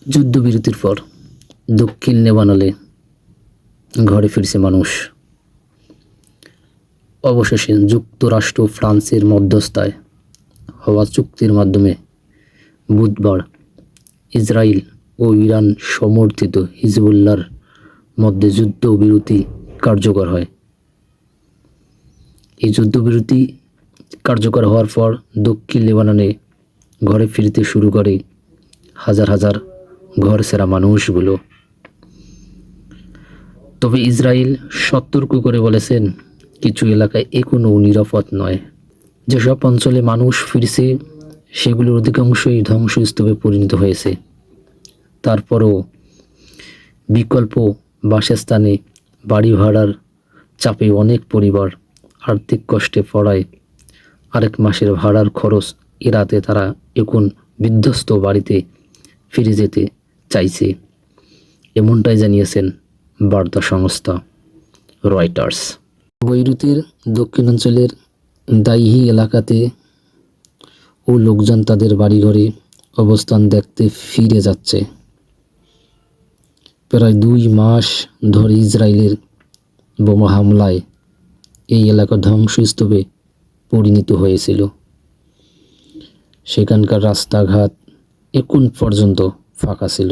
যুদ্ধবিরতির পর দক্ষিণ লেবাননে ঘরে ফিরছে মানুষ। অবশেষে যুক্তরাষ্ট্র ফ্রান্সের মধ্যস্থায় হওয়া চুক্তির মাধ্যমে বুধবার ইসরায়েল ও ইরান সমর্থিত হিজবুল্লাহর মধ্যে যুদ্ধবিরতি কার্যকর হয়। এই যুদ্ধবিরতি কার্যকর হওয়ার পর দক্ষিণ লেবাননে ঘরে ফিরতে শুরু করে হাজার হাজার ঘরছেড়া মানুষগুলো। তবে ইসরায়েল সতর্ক করে বলেছেন, কিছু এলাকায় এখনও নিরাপদ নয়। যেসব অঞ্চলে মানুষ ফিরছে সেগুলোর অধিকাংশই ধ্বংসস্তূপে পরিণত হয়েছে। তারপরও বিকল্প বাসস্থানে বাড়ি ভাড়ার চাপে অনেক পরিবার আর্থিক কষ্টে পড়ায় আরেক মাসের ভাড়ার খরচ এড়াতে তারা এখন বিধ্বস্ত বাড়িতে ফিরে যেতে চাইছে, এমনটাই জানিয়েছেন বার্তা সংস্থা রয়টার্স। বৈরুতের দক্ষিণাঞ্চলের দাইহি এলাকাতে ও লোকজন তাদের বাড়িঘরে অবস্থান দেখতে ফিরে যাচ্ছে। প্রায় 2 মাস ধরে ইসরায়েলের বোমা হামলায় এই এলাকা ধ্বংসস্তূপে পরিণত হয়েছিল। সেখানকার রাস্তাঘাট এখন পর্যন্ত ফাঁকা ছিল।